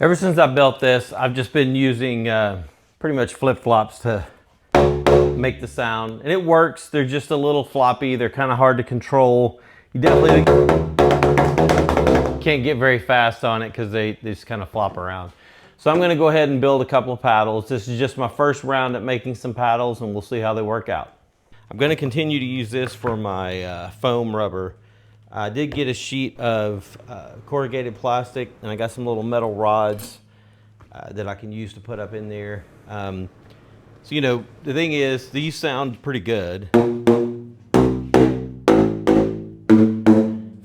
Ever since I built this, I've just been using pretty much flip-flops to make the sound, and it works. They're just a little floppy. They're kind of hard to control. You definitely can't get very fast on it because they just kind of flop around. So I'm going to go ahead and build a couple of paddles. This is just my first round at making some paddles, and we'll see how they work out. I'm going to continue to use this for my foam rubber. I did get a sheet of corrugated plastic, and I got some little metal rods that I can use to put up in there. So, you know, the thing is, these sound pretty good. If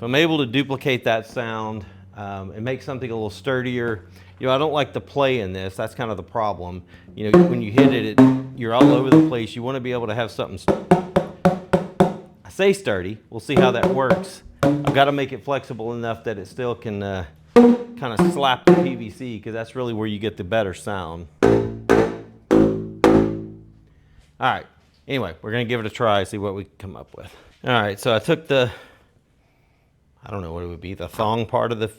I'm able to duplicate that sound and make something a little sturdier, you know, I don't like the play in this. That's kind of the problem. You know, when you hit it, you're all over the place. You want to be able to have something, I say sturdy. We'll see how that works. I've got to make it flexible enough that it still can kind of slap the PVC, because that's really where you get the better sound. All right, anyway, we're gonna give it a try, see what we can come up with. All right, so I took the, I don't know what it would be, the thong part of the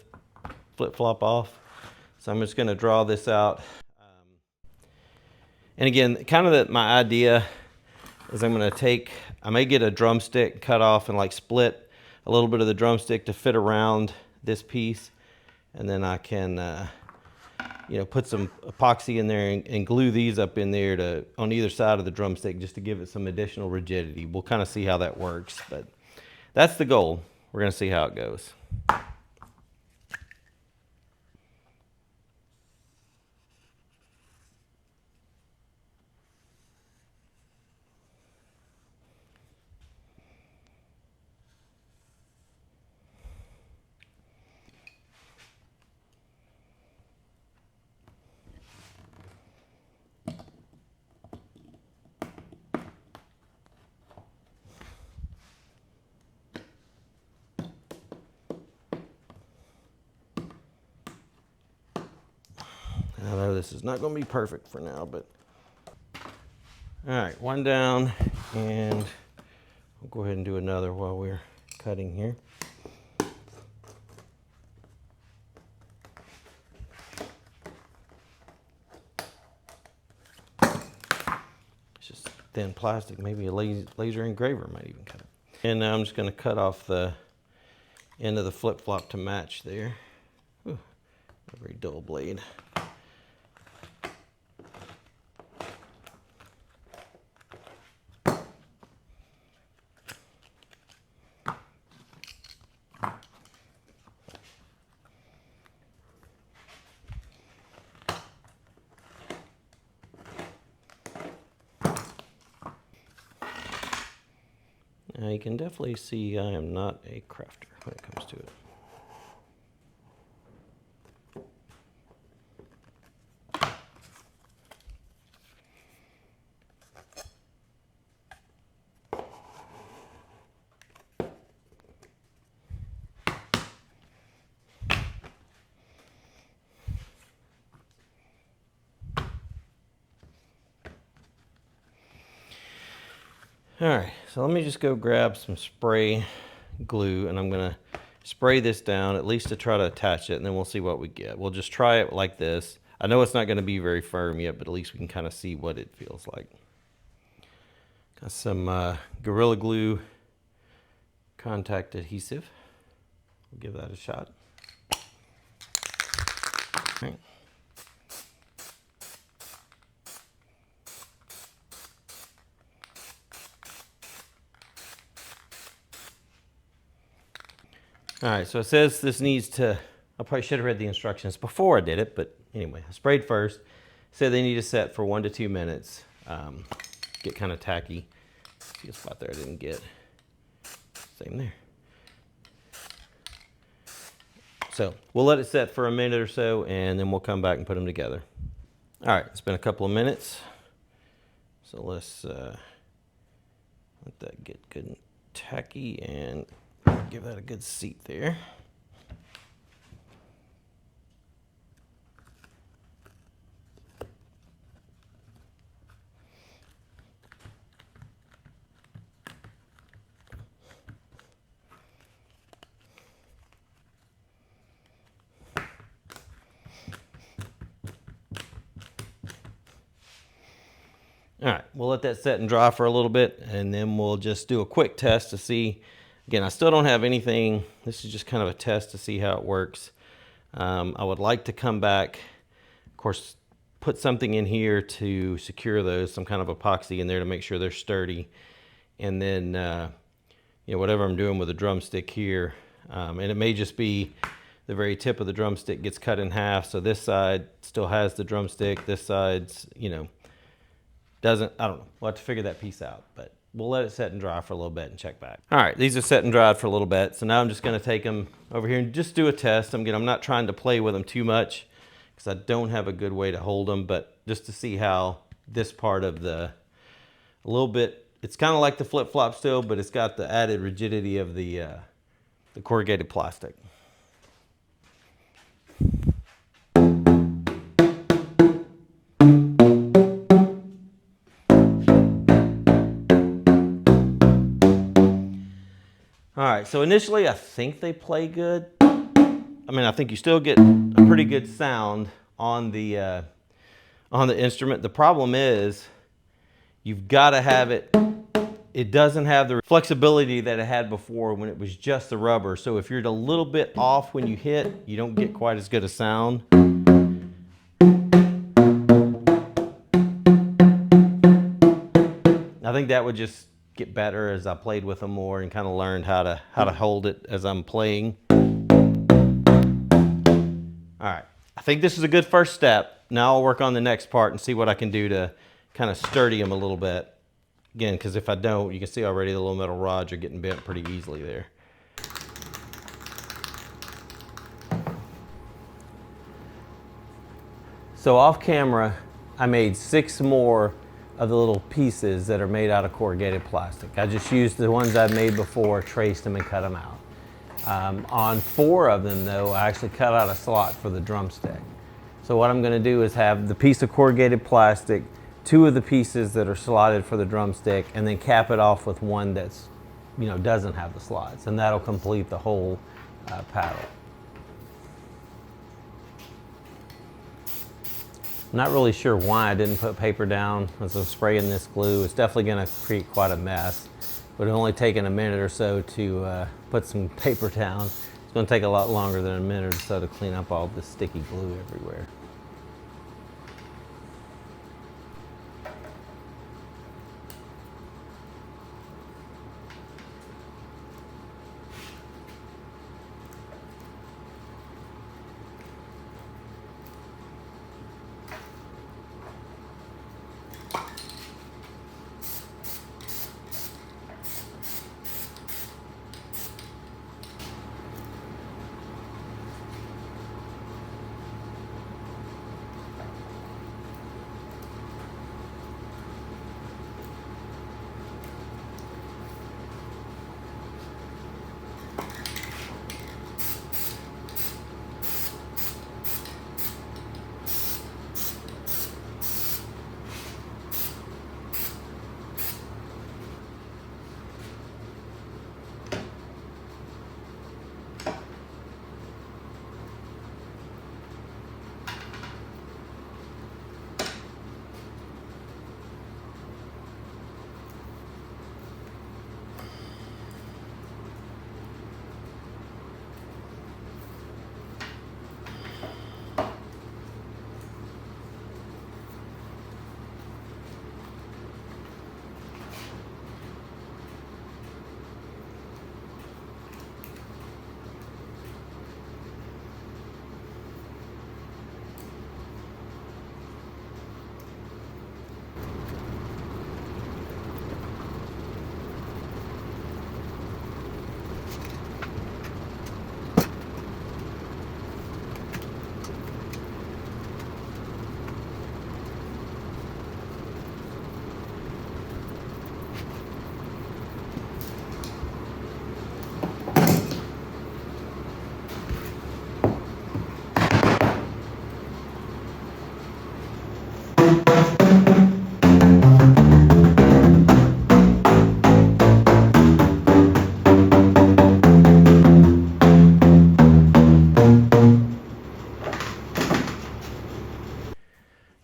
flip-flop off. So I'm just gonna draw this out. And again, kind of my idea is I'm gonna take, I may get a drumstick, cut off and like split a little bit of the drumstick to fit around this piece. And then I can, you know, put some epoxy in there and glue these up in there to on either side of the drumstick, just to give it some additional rigidity. We'll kind of see how that works, but that's the goal. We're going to see how it goes. I know this is not going to be perfect for now, but all right, one down, and we'll go ahead and do another while we're cutting here. It's just thin plastic, maybe a laser engraver might even cut it. And now I'm just going to cut off the end of the flip-flop to match there. Ooh, a very dull blade. Now you can definitely see I am not a crafter when it comes to it. All right, so let me just go grab some spray glue, and I'm gonna spray this down at least to try to attach it, and then we'll see what we get. We'll just try it like this. I know it's not gonna be very firm yet, but at least we can kind of see what it feels like. Got some Gorilla Glue contact adhesive. We'll give that a shot. All right. All right, so it says this needs to, I probably should have read the instructions before I did it, but anyway, I sprayed first. Said they need to set for 1 to 2 minutes. Get kind of tacky. See a spot there I didn't get. Same there. So we'll let it set for a minute or so, and then we'll come back and put them together. All right, it's been a couple of minutes. So let's let that get good and tacky, and give that a good seat there. All right, we'll let that set and dry for a little bit, and then we'll just do a quick test to see. Again, I still don't have anything. This is just kind of a test to see how it works. I would like to come back, of course, put something in here to secure those, some kind of epoxy in there to make sure they're sturdy. And then, you know, whatever I'm doing with the drumstick here, and it may just be the very tip of the drumstick gets cut in half. So this side still has the drumstick. This side's, you know, doesn't. I don't know. We'll have to figure that piece out, but we'll let it set and dry for a little bit and check back. All right, these are set and dried for a little bit. So now I'm just gonna take them over here and just do a test. I'm not trying to play with them too much because I don't have a good way to hold them, but just to see how this part of a little bit, it's kind of like the flip-flop still, but it's got the added rigidity of the corrugated plastic. All right, so initially I think they play good. I mean, I think you still get a pretty good sound on the instrument. The problem is you've got to have it. It doesn't have the flexibility that it had before when it was just the rubber. So if you're a little bit off when you hit, you don't get quite as good a sound. I think that would just get better as I played with them more and kind of learned how to hold it as I'm playing. All right, I think this is a good first step. Now I'll work on the next part and see what I can do to kind of sturdy them a little bit. Again, because if I don't, you can see already the little metal rods are getting bent pretty easily there. So off camera, I made 6 more of the little pieces that are made out of corrugated plastic. I just used the ones I've made before, traced them and cut them out. On 4 of them though, I actually cut out a slot for the drumstick. So what I'm gonna do is have the piece of corrugated plastic, 2 of the pieces that are slotted for the drumstick, and then cap it off with one that's, you know, doesn't have the slots, and that'll complete the whole paddle. I'm not really sure why I didn't put paper down as I'm spraying this glue. It's definitely going to create quite a mess. But it's only taken a minute or so to put some paper down. It's going to take a lot longer than a minute or so to clean up all the sticky glue everywhere.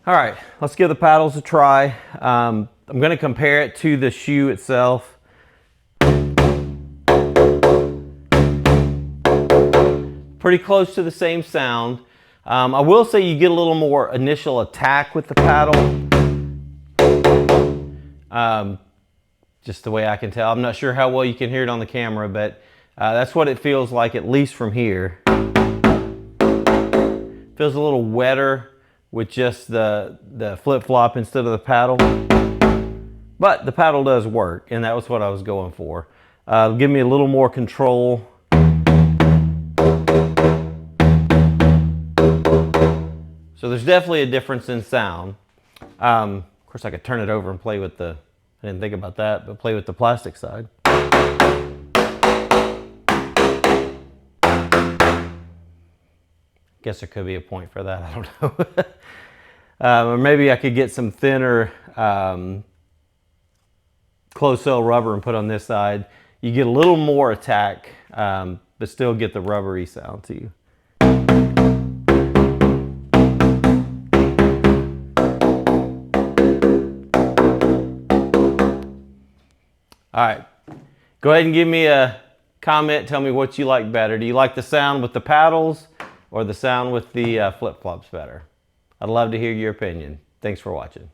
All right, let's give the paddles a try. I'm going to compare it to the shoe itself. Pretty close to the same sound. I will say you get a little more initial attack with the paddle. Just the way I can tell. I'm not sure how well you can hear it on the camera, but that's what it feels like, at least from here. Feels a little wetter with just the flip-flop instead of the paddle. But the paddle does work, and that was what I was going for. Give me a little more control. So there's definitely a difference in sound. Of course, I could turn it over and play with the, I didn't think about that, but play with the plastic side. Guess there could be a point for that, I don't know. Or maybe I could get some thinner closed cell rubber and put on this side. You get a little more attack, but still get the rubbery sound to you. All right, go ahead and give me a comment. Tell me what you like better. Do you like the sound with the paddles or the sound with the flip-flops better? I'd love to hear your opinion. Thanks for watching.